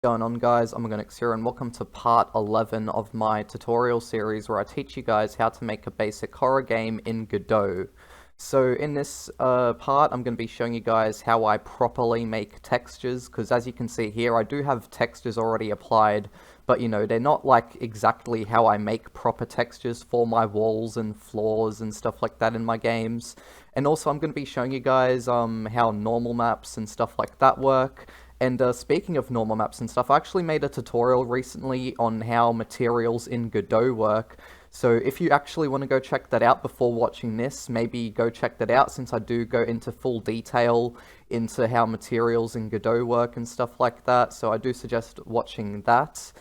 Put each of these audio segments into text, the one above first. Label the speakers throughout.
Speaker 1: Going on, guys? Omogonix here, and welcome to part 11 of my tutorial series where I teach you guys how to make a basic horror game in Godot. So in this part, I'm going to be showing you guys how I properly make textures, because as you can see here, I do have textures already applied, but you know, they're not like exactly how I make proper textures for my walls and floors and stuff like that in my games. And also, I'm going to be showing you guys how normal maps and stuff like that work. And speaking of normal maps and stuff, I actually made a tutorial recently on how materials in Godot work. So if you actually want to go check that out before watching this, maybe go check that out, since I do go into full detail into how materials in Godot work and stuff like that. So I do suggest watching that.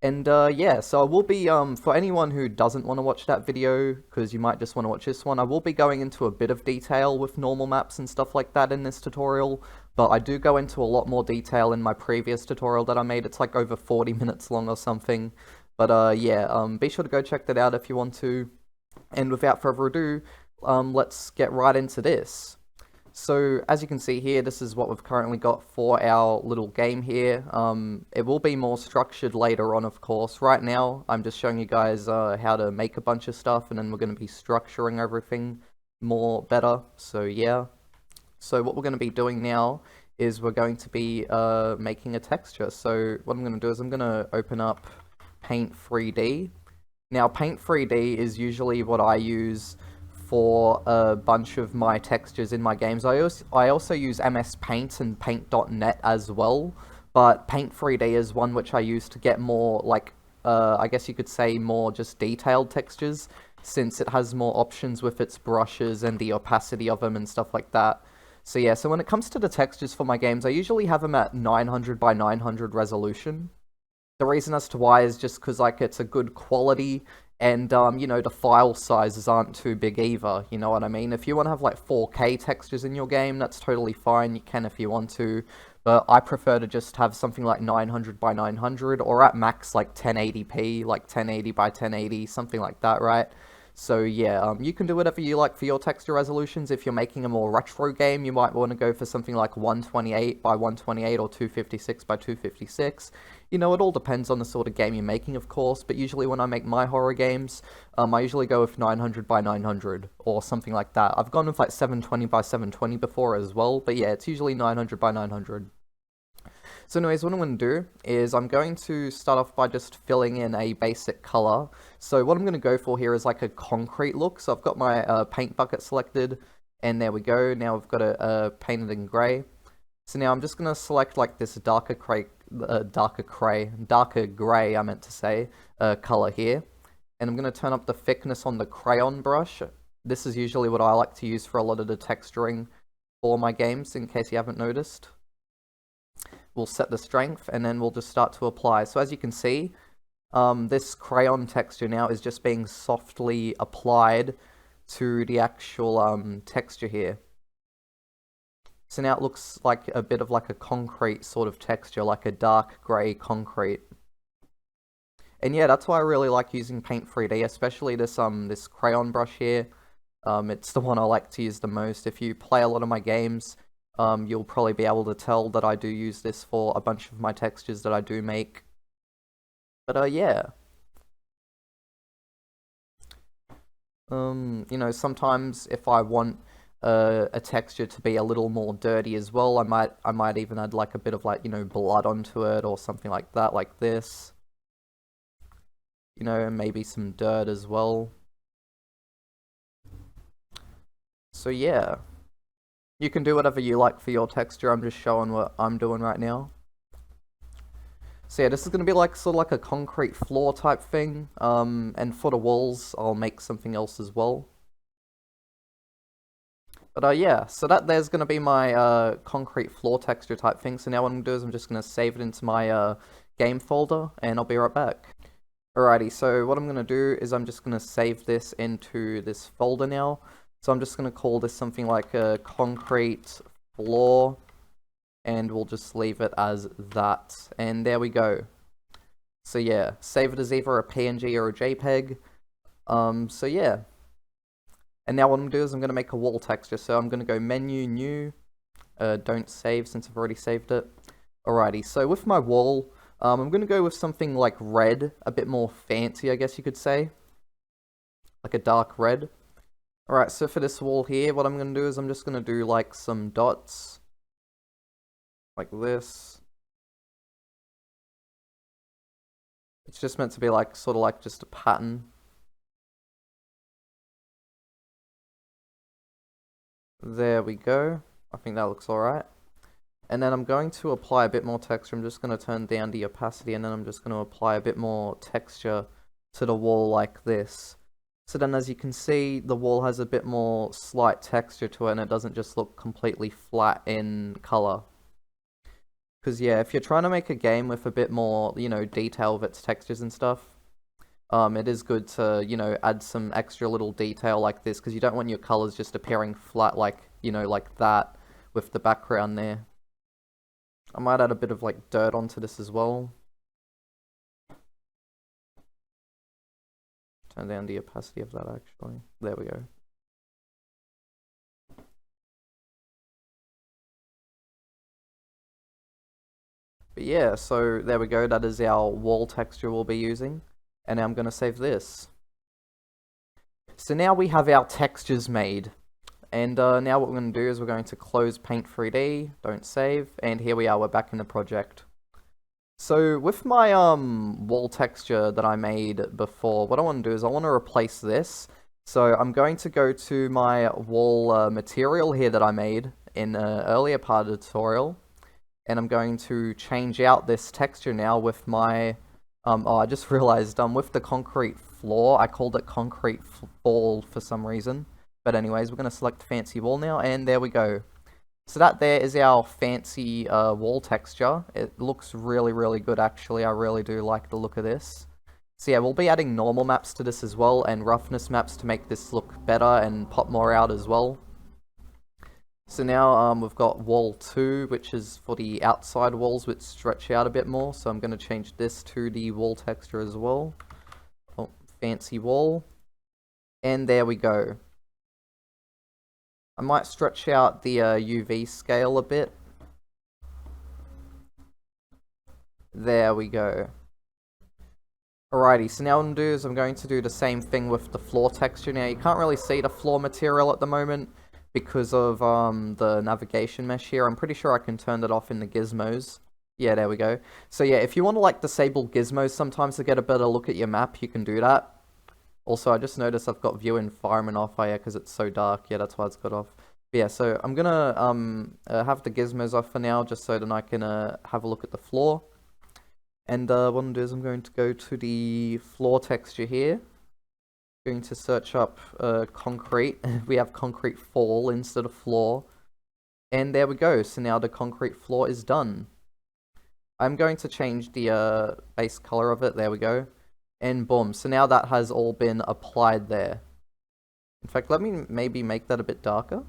Speaker 1: And yeah, so I will be, for anyone who doesn't want to watch that video, because you might just want to watch this one, I will be going into a bit of detail with normal maps and stuff like that in this tutorial, but I do go into a lot more detail in my previous tutorial that I made. It's like over 40 minutes long or something. But yeah, be sure to go check that out if you want to. And without further ado, let's get right into this. So, as you can see here, this is what we've currently got for our little game here. It will be more structured later on, of course. Right now, I'm just showing you guys how to make a bunch of stuff, and then we're going to be structuring everything more better. So, yeah. So, what we're going to be doing now is we're going to be making a texture. So, what I'm going to do is I'm going to open up Paint 3D. Now, Paint 3D is usually what I use for a bunch of my textures in my games. I also use MS Paint and Paint.net as well, but Paint 3D is one which I use to get more, like, I guess you could say more just detailed textures, since it has more options with its brushes and the opacity of them and stuff like that. So yeah, so when it comes to the textures for my games, I usually have them at 900 by 900 resolution. The reason as to why is just because, like, it's a good quality, and, you know, the file sizes aren't too big either, you know what I mean? If you want to have, like, 4K textures in your game, that's totally fine, you can if you want to, but I prefer to just have something like 900 by 900, or at max, like, 1080p, like 1080 by 1080, something like that, right? So yeah, you can do whatever you like for your texture resolutions. If you're making a more retro game, you might want to go for something like 128 by 128 or 256 by 256. You know, it all depends on the sort of game you're making, of course, but usually when I make my horror games, I usually go with 900 by 900 or something like that. I've gone with like 720 by 720 before as well, but yeah, it's usually 900 by 900. So anyways, what I'm going to do is I'm going to start off by just filling in a basic color. So what I'm going to go for here is like a concrete look. So I've got my paint bucket selected, and there we go. Now I've got it painted in gray. So now I'm just going to select like this darker gray, I meant to say, color here. And I'm going to turn up the thickness on the crayon brush. This is usually what I like to use for a lot of the texturing for my games, in case you haven't noticed. We'll set the strength, and then we'll just start to apply. So as you can see, this crayon texture now is just being softly applied to the actual texture here. So now it looks like a bit of like a concrete sort of texture, like a dark grey concrete. And yeah, that's why I really like using Paint 3D, especially this crayon brush here. It's the one I like to use the most. If you play a lot of my games, you'll probably be able to tell that I do use this for a bunch of my textures that I do make. But yeah. You know, sometimes if I want a texture to be a little more dirty as well, I might even add like a bit of, like, you know, blood onto it or something like that, like this. You know, and maybe some dirt as well. So yeah. You can do whatever you like for your texture. I'm just showing what I'm doing right now. So yeah, this is going to be like sort of like a concrete floor type thing. And for the walls, I'll make something else as well. But yeah, so there's going to be my concrete floor texture type thing. So now what I'm going to do is I'm just going to save it into my game folder, and I'll be right back. Alrighty, so what I'm going to do is I'm just going to save this into this folder now. So I'm just going to call this something like a concrete floor, and we'll just leave it as that. And there we go. So yeah, save it as either a PNG or a JPEG. So yeah. And now what I'm going to do is I'm going to make a wall texture. So I'm going to go menu, new, don't save since I've already saved it. Alrighty, so with my wall, I'm going to go with something like red, a bit more fancy, I guess you could say. Like a dark red. Alright, so for this wall here, what I'm going to do is I'm just going to do like some dots. Like this. It's just meant to be like, sort of like just a pattern. There we go. I think that looks alright. And then I'm going to apply a bit more texture. I'm just going to turn down the opacity, and then I'm just going to apply a bit more texture to the wall like this. So then as you can see, the wall has a bit more slight texture to it, and it doesn't just look completely flat in color. Because yeah, if you're trying to make a game with a bit more, you know, detail of its textures and stuff, it is good to, you know, add some extra little detail like this, because you don't want your colors just appearing flat like, you know, like that with the background there. I might add a bit of like dirt onto this as well. Turn down the opacity of that actually. There we go. But yeah, so there we go. That is our wall texture we'll be using. And now I'm going to save this. So now we have our textures made. And now what we're going to do is we're going to close Paint 3D, don't save, and here we are, we're back in the project. So with my wall texture that I made before, what I want to do is I want to replace this. So I'm going to go to my wall material here that I made in an earlier part of the tutorial, and I'm going to change out this texture now with my, oh, I just realized, with the concrete floor, I called it concrete fall for some reason. But anyways, we're going to select fancy wall now, and there we go. So that there is our fancy wall texture. It looks really, really good actually. I really do like the look of this. So yeah, we'll be adding normal maps to this as well, and roughness maps to make this look better and pop more out as well. So now we've got wall 2, which is for the outside walls which stretch out a bit more. So I'm going to change this to the wall texture as well. Oh, fancy wall. And there we go. I might stretch out the UV scale a bit. There we go. Alrighty, so now what I'm going to do is I'm going to do the same thing with the floor texture. Now you can't really see the floor material at the moment because of the navigation mesh here. I'm pretty sure I can turn that off in the gizmos. Yeah, there we go. So yeah, if you want to like disable gizmos sometimes to get a better look at your map, you can do that. Also, I just noticed I've got view environment off here because it's so dark. Yeah, that's why it's got off. But yeah, so I'm gonna have the gizmos off for now, just so that I can have a look at the floor. And what I'm gonna do is I'm going to go to the floor texture here. I'm going to search up concrete. We have concrete fall instead of floor. And there we go. So now the concrete floor is done. I'm going to change the base color of it. There we go. And boom, so now that has all been applied there. In fact, let me maybe make that a bit darker.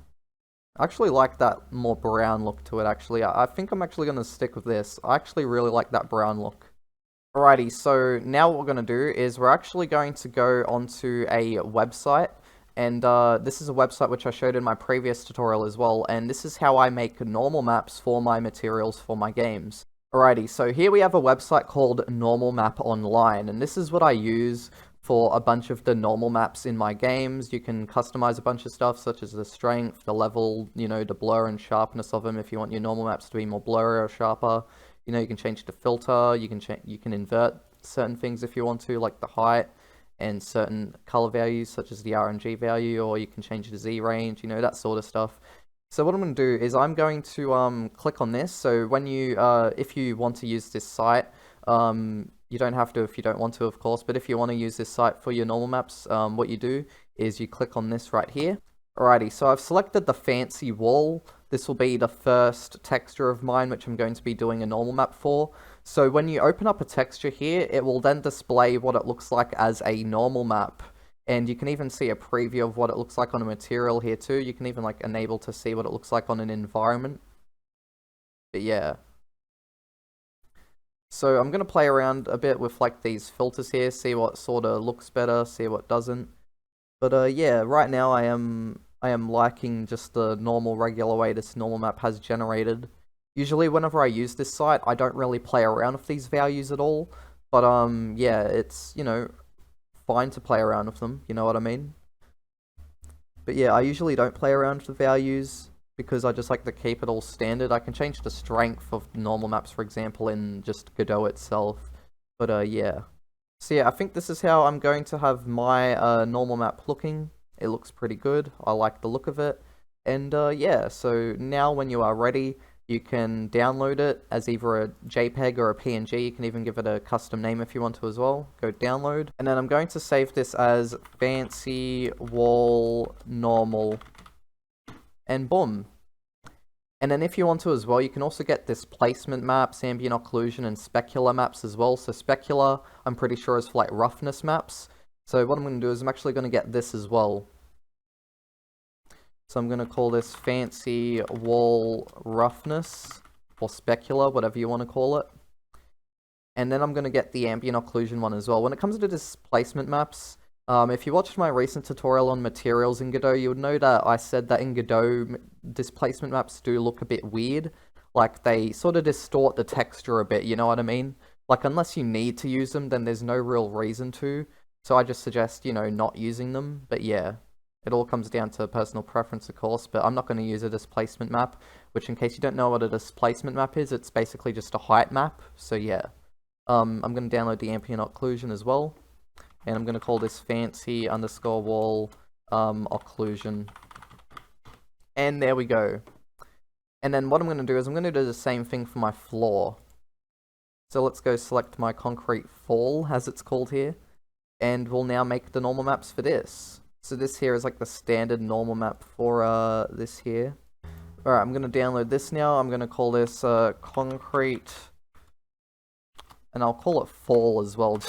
Speaker 1: I actually like that more brown look to it, actually. I think I'm actually going to stick with this. I actually really like that brown look. Alrighty, so now what we're going to do is we're actually going to go onto a website. And this is a website which I showed in my previous tutorial as well. And this is how I make normal maps for my materials for my games. Alrighty, so here we have a website called Normal Map Online, and this is what I use for a bunch of the normal maps in my games. You can customize a bunch of stuff, such as the strength, the level, you know, the blur and sharpness of them if you want your normal maps to be more blurry or sharper. You know, you can change the filter, you can invert certain things if you want to, like the height and certain color values, such as the RNG value, or you can change the Z range, you know, that sort of stuff. So what I'm going to do is I'm going to click on this. So when you, if you want to use this site, you don't have to if you don't want to, of course, but if you want to use this site for your normal maps, what you do is you click on this right here. Alrighty, so I've selected the fancy wall. This will be the first texture of mine, which I'm going to be doing a normal map for. So when you open up a texture here, it will then display what it looks like as a normal map. And you can even see a preview of what it looks like on a material here too. You can even like enable to see what it looks like on an environment. But yeah. So I'm going to play around a bit with like these filters here, see what sort of looks better, see what doesn't. But yeah, right now I am liking just the normal regular way this normal map has generated. Usually whenever I use this site, I don't really play around with these values at all. But yeah, it's, you know, fine to play around with them, you know what I mean? But yeah, I usually don't play around with the values because I just like to keep it all standard. I can change the strength of normal maps, for example, in just Godot itself. But yeah. So yeah, I think this is how I'm going to have my normal map looking. It looks pretty good. I like the look of it. And yeah, so now when you are ready, you can download it as either a JPEG or a PNG. You can even give it a custom name if you want to as well. Go download. And then I'm going to save this as fancy wall normal. And boom. And then if you want to as well, you can also get displacement maps, ambient occlusion, and specular maps as well. So specular, I'm pretty sure, is for like roughness maps. So what I'm going to do is I'm actually going to get this as well. So I'm going to call this fancy wall roughness, or specular, whatever you want to call it. And then I'm going to get the ambient occlusion one as well. When it comes to displacement maps, if you watched my recent tutorial on materials in Godot, you would know that I said that in Godot, displacement maps do look a bit weird. Like, they sort of distort the texture a bit, you know what I mean? Like, unless you need to use them, then there's no real reason to. So I just suggest, you know, not using them. But yeah, it all comes down to personal preference, of course. But I'm not going to use a displacement map, which, in case you don't know what a displacement map is, it's basically just a height map. So yeah. I'm going to download the ambient occlusion as well. And I'm going to call this fancy underscore wall occlusion. And there we go. And then what I'm going to do is I'm going to do the same thing for my floor. So let's go select my concrete fall, as it's called here. And we'll now make the normal maps for this. So this here is like the standard normal map for this here. Alright, I'm going to download this now. I'm going to call this concrete. And I'll call it fall as well.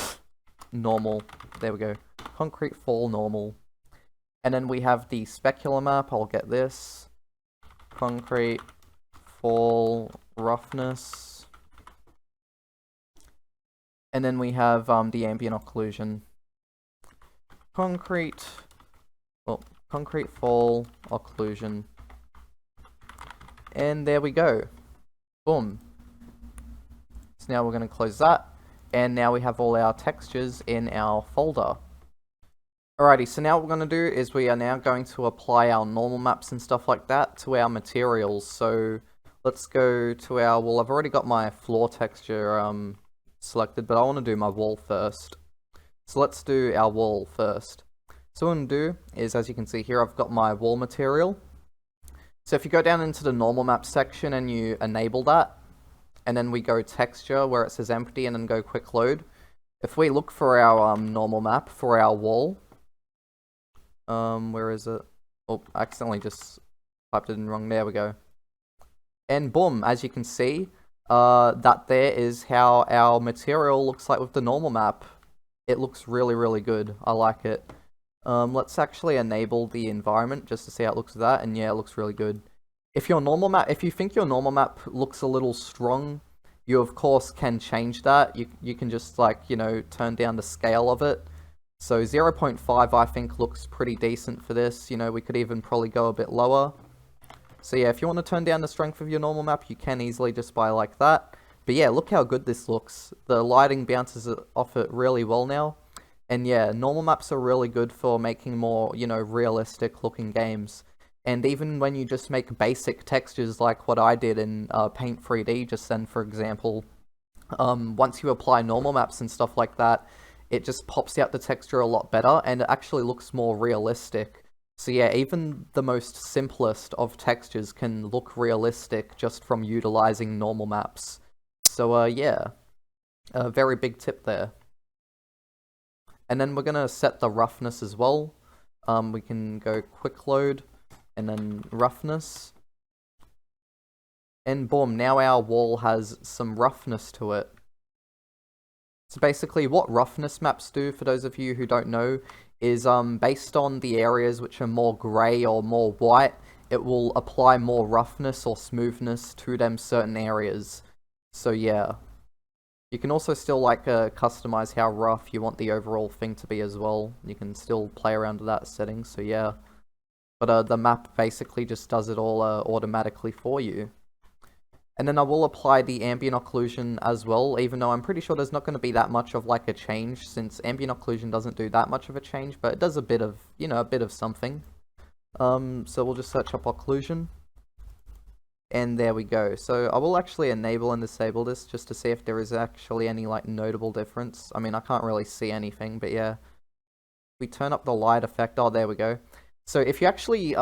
Speaker 1: Normal. There we go. Concrete fall normal. And then we have the specular map. I'll get this. Concrete fall roughness. And then we have the ambient occlusion. Concrete fall occlusion. And there we go. Boom. So now we're going to close that. And now we have all our textures in our folder. Alrighty, so now what we're going to do is we are now going to apply our normal maps and stuff like that to our materials. So let's go to our, well, I've already got my floor texture selected, but I want to do my wall first. So let's do our wall first. So what I'm going to do is, as you can see here, I've got my wall material. So if you go down into the normal map section and you enable that, and then we go texture where it says empty and then go quick load. If we look for our normal map for our wall, where is it? Oh, I accidentally just typed it in wrong. There we go. And boom, as you can see, that there is how our material looks like with the normal map. It looks really, really good. I like it. Let's actually enable the environment just to see how it looks with that. And yeah, it looks really good. If you think your normal map looks a little strong, you of course can change that. You can just, like, you know, turn down the scale of it. So 0.5 I think looks pretty decent for this. You know, we could even probably go a bit lower. So yeah, if you want to turn down the strength of your normal map, you can easily just by like that. But yeah, look how good this looks. The lighting bounces off it really well now. And yeah, normal maps are really good for making more, you know, realistic looking games. And even when you just make basic textures like what I did in Paint 3D just then, for example, once you apply normal maps and stuff like that, it just pops out the texture a lot better and it actually looks more realistic. So yeah, even the most simplest of textures can look realistic just from utilizing normal maps. So yeah, a very big tip there. And then we're going to set the roughness as well. We can go quick load. And then roughness. And boom, now our wall has some roughness to it. So basically what roughness maps do, for those of you who don't know, is based on the areas which are more grey or more white, it will apply more roughness or smoothness to them certain areas. So yeah. You can also still like customize how rough you want the overall thing to be as well. You can still play around with that setting, so yeah. But the map basically just does it all automatically for you. And then I will apply the ambient occlusion as well, even though I'm pretty sure there's not going to be that much of like a change, since ambient occlusion doesn't do that much of a change, but it does a bit of, you know, a bit of something. So we'll just search up occlusion. And there we go. So I will actually enable and disable this just to see if there is actually any like notable difference. I mean, I can't really see anything, but yeah. We turn up the light effect. Oh, there we go. So if you actually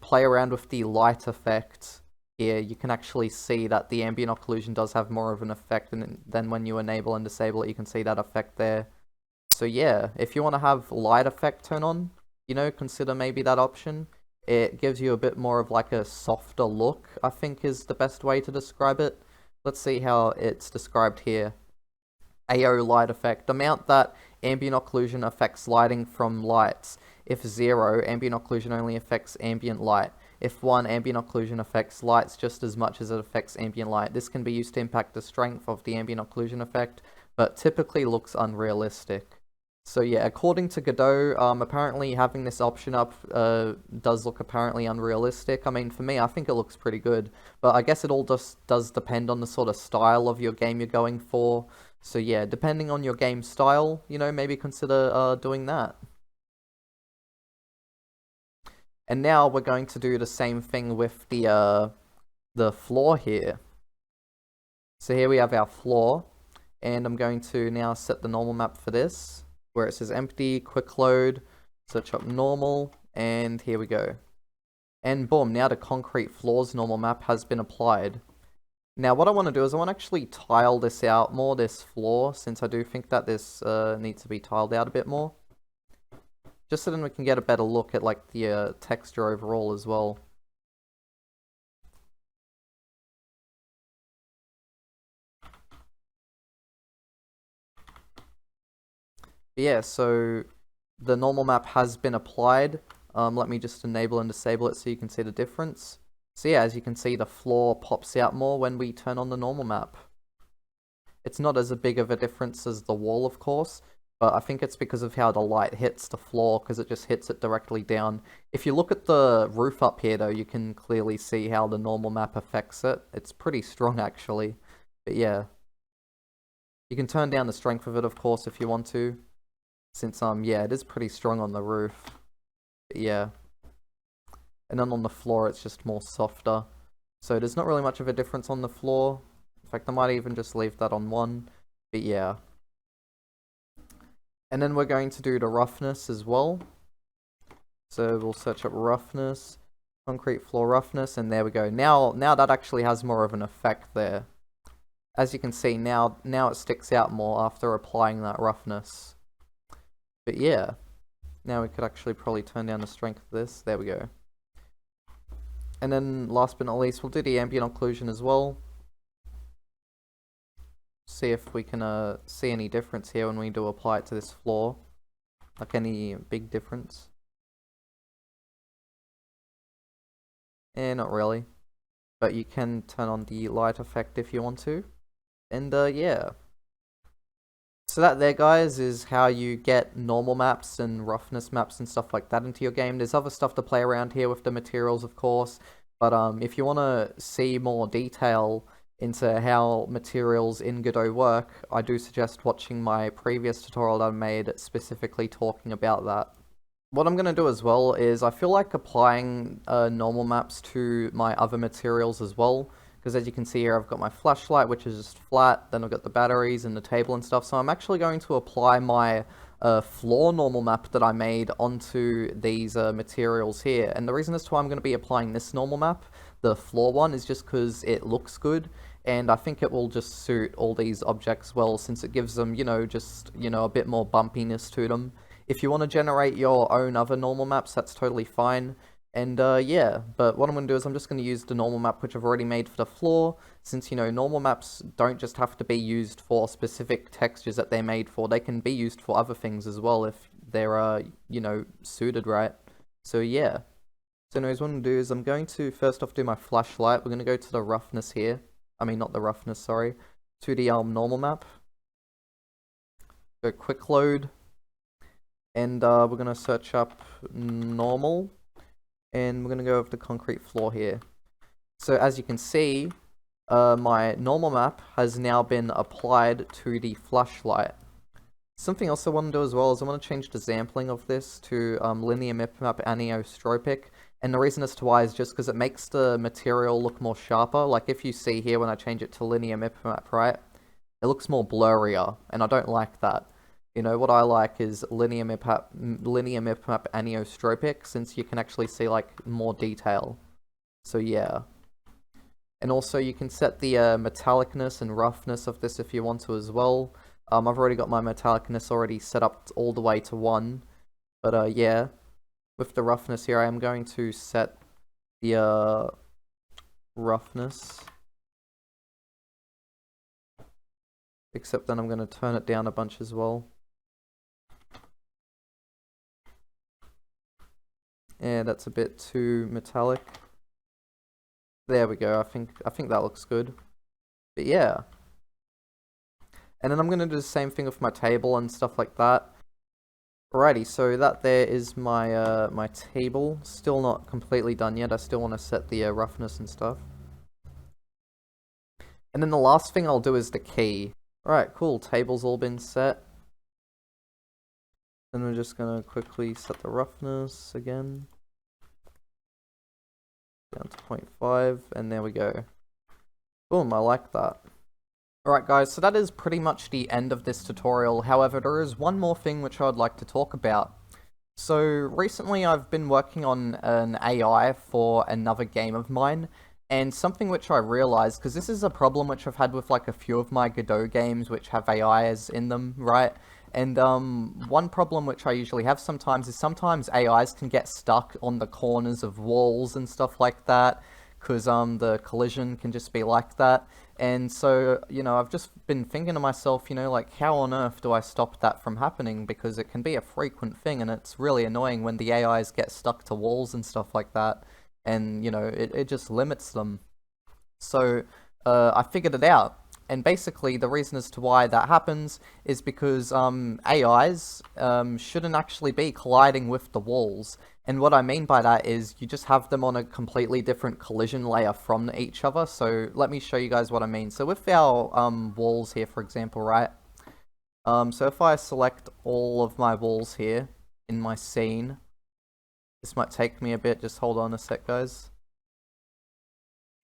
Speaker 1: play around with the light effect here, you can actually see that the ambient occlusion does have more of an effect than when you enable and disable it. You can see that effect there. So yeah, if you want to have light effect turn on, you know, consider maybe that option. It gives you a bit more of like a softer look, I think is the best way to describe it. Let's see how it's described here. AO light effect. Amount that ambient occlusion affects lighting from lights. If 0, ambient occlusion only affects ambient light. If 1, ambient occlusion affects lights just as much as it affects ambient light. This can be used to impact the strength of the ambient occlusion effect, but typically looks unrealistic. So yeah, according to Godot, apparently having this option up does look apparently unrealistic. I mean, for me, I think it looks pretty good, but I guess it all just does depend on the sort of style of your game you're going for. So yeah, depending on your game style, you know, maybe consider doing that. And now we're going to do the same thing with the floor here. So here we have our floor, and I'm going to now set the normal map for this, where it says empty, quick load, search up normal, and here we go. And boom, now the concrete floors normal map has been applied. Now what I want to do is I want to actually tile this out more, this floor, since I do think that this needs to be tiled out a bit more. Just so then we can get a better look at like the texture overall as well. But yeah, so the normal map has been applied. Let me just enable and disable it so you can see the difference. So yeah, as you can see, the floor pops out more when we turn on the normal map. It's not as big of a difference as the wall, of course, but I think it's because of how the light hits the floor, because it just hits it directly down. If you look at the roof up here, though, you can clearly see how the normal map affects it. It's pretty strong, actually. But yeah. You can turn down the strength of it, of course, if you want to. Since, yeah, it is pretty strong on the roof. But yeah. And then on the floor, it's just more softer. So there's not really much of a difference on the floor. In fact, I might even just leave that on 1. But yeah. And then we're going to do the roughness as well. So we'll search up roughness, concrete floor roughness, and there we go. Now that actually has more of an effect there. As you can see, now it sticks out more after applying that roughness. But yeah, now we could actually probably turn down the strength of this. There we go. And then last but not least, we'll do the ambient occlusion as well. See if we can see any difference here when we do apply it to this floor. Like any big difference. Not really. But you can turn on the light effect if you want to. And yeah. So that there, guys, is how you get normal maps and roughness maps and stuff like that into your game. There's other stuff to play around here with the materials, of course. But if you want to see more detail into how materials in Godot work, I do suggest watching my previous tutorial that I made specifically talking about that. What I'm going to do as well is I feel like applying normal maps to my other materials as well, because as you can see here, I've got my flashlight, which is just flat, then I've got the batteries and the table and stuff, so I'm actually going to apply my floor normal map that I made onto these materials here. And the reason as to why I'm going to be applying this normal map, the floor one, is just because it looks good, and I think it will just suit all these objects well, since it gives them, just, a bit more bumpiness to them. If you want to generate your own other normal maps, that's totally fine. And yeah, but what I'm going to do is I'm just going to use the normal map which I've already made for the floor, since, normal maps don't just have to be used for specific textures that they're made for. They can be used for other things as well if they're, suited right. So yeah. So anyways, what I'm going to do is I'm going to first off do my flashlight. We're going to go to the roughness here. I mean, not the roughness, sorry. To the normal map. Go quick load. And we're going to search up normal. And we're going to go over the concrete floor here. So as you can see, my normal map has now been applied to the flashlight. Something else I want to do as well is I want to change the sampling of this to linear map anisotropic. And the reason as to why is just because it makes the material look more sharper. Like if you see here when I change it to linear map, right? It looks more blurrier, and I don't like that. You know, what I like is linear map anisotropic, since you can actually see like more detail. So yeah. And also you can set the metallicness and roughness of this if you want to as well. I've already got my metallicness already set up all the way to 1. But yeah, with the roughness here, I am going to set the roughness. Except then I'm going to turn it down a bunch as well. Yeah, that's a bit too metallic. There we go. I think that looks good. But yeah. And then I'm going to do the same thing with my table and stuff like that. Alrighty, so that there is my my table. Still not completely done yet. I still want to set the roughness and stuff. And then the last thing I'll do is the key. Alright, cool. Table's all been set. Then we're just going to quickly set the roughness again. Down to 0.5, and there we go. Boom, I like that. Alright guys, so that is pretty much the end of this tutorial. However, there is one more thing which I'd like to talk about. So, recently I've been working on an AI for another game of mine, and something which I realized, because this is a problem which I've had with like a few of my Godot games which have AIs in them, right? And one problem which I usually have sometimes is sometimes AIs can get stuck on the corners of walls and stuff like that, because the collision can just be like that. And so, you know, I've just been thinking to myself, you know, like, how on earth do I stop that from happening? Because it can be a frequent thing, and it's really annoying when the AIs get stuck to walls and stuff like that, and, you know, it just limits them. So, I figured it out. And basically, the reason as to why that happens is because AIs shouldn't actually be colliding with the walls. And what I mean by that is you just have them on a completely different collision layer from each other. So let me show you guys what I mean. So with our walls here, for example, right? So if I select all of my walls here in my scene, this might take me a bit. Just hold on a sec, guys.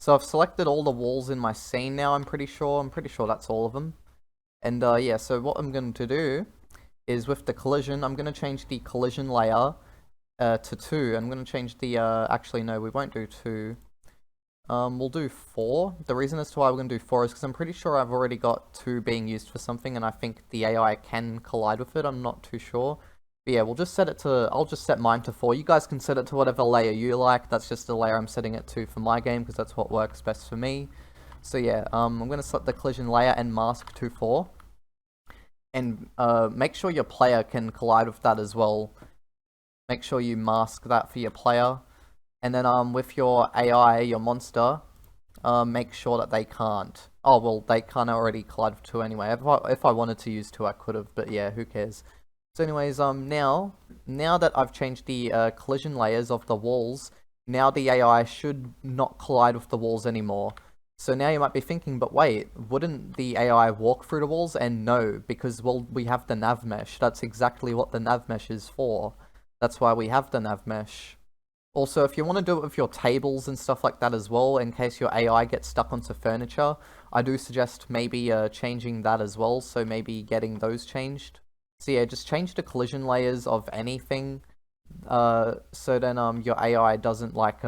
Speaker 1: So I've selected all the walls in my scene now, I'm pretty sure. I'm pretty sure that's all of them. And yeah, so what I'm going to do is with the collision, I'm going to change the collision layer to 2. I'm going to change the, actually no, we won't do 2. We'll do 4. The reason as to why we're going to do 4 is because I'm pretty sure I've already got 2 being used for something, and I think the AI can collide with it. I'm not too sure. But yeah, we'll just set it to, I'll just set mine to 4. You guys can set it to whatever layer you like. That's just the layer I'm setting it to for my game, because that's what works best for me. So yeah, I'm going to set the collision layer and mask to 4. And make sure your player can collide with that as well. Make sure you mask that for your player. And then with your AI, your monster, make sure that they can't. Oh, well, they can't already collide with 2 anyway. If I wanted to use 2, I could have, but yeah, who cares? So anyways, now that I've changed the collision layers of the walls, now the AI should not collide with the walls anymore. So now you might be thinking, but wait, wouldn't the AI walk through the walls? And no, because, well, we have the nav mesh. That's exactly what the nav mesh is for. That's why we have the nav mesh. Also, if you want to do it with your tables and stuff like that as well, in case your AI gets stuck onto furniture, I do suggest maybe changing that as well, so maybe getting those changed. So yeah, just change the collision layers of anything, so then your AI doesn't like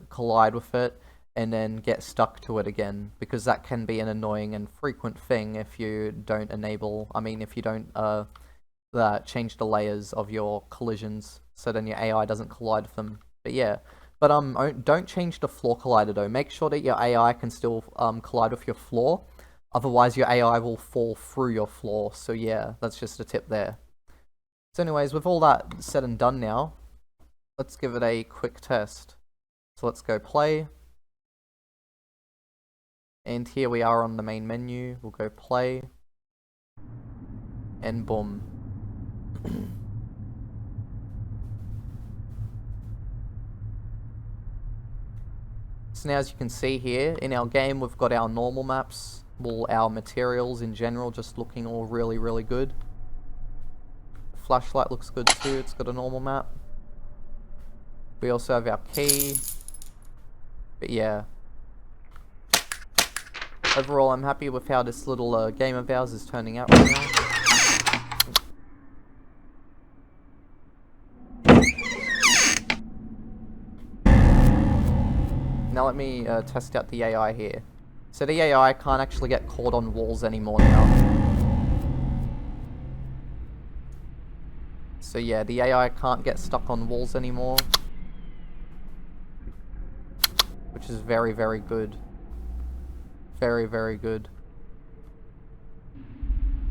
Speaker 1: collide with it and then get stuck to it again, because that can be an annoying and frequent thing if you don't if you don't change the layers of your collisions, so then your AI doesn't collide with them. But yeah, but don't change the floor collider though. Make sure that your AI can still collide with your floor. Otherwise, your AI will fall through your floor. So yeah, that's just a tip there. So anyways, with all that said and done now, let's give it a quick test. So let's go play. And here we are on the main menu. We'll go play. And boom. So now as you can see here, in our game we've got our normal maps, all our materials in general just looking all really, really good. The flashlight looks good too, it's got a normal map. We also have our key. But yeah. Overall I'm happy with how this little game of ours is turning out right now. Now let me test out the AI here. So the AI can't actually get caught on walls anymore now. So yeah, the AI can't get stuck on walls anymore. Which is very, very good. Very, very good.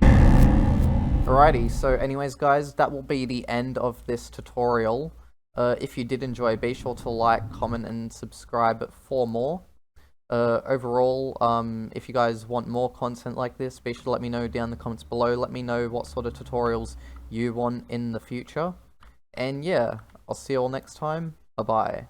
Speaker 1: Alrighty, so anyways guys, that will be the end of this tutorial. If you did enjoy, be sure to like, comment, and subscribe for more. Overall, if you guys want more content like this, be sure to let me know down in the comments below. Let me know what sort of tutorials you want in the future. And yeah, I'll see you all next time. Bye-bye.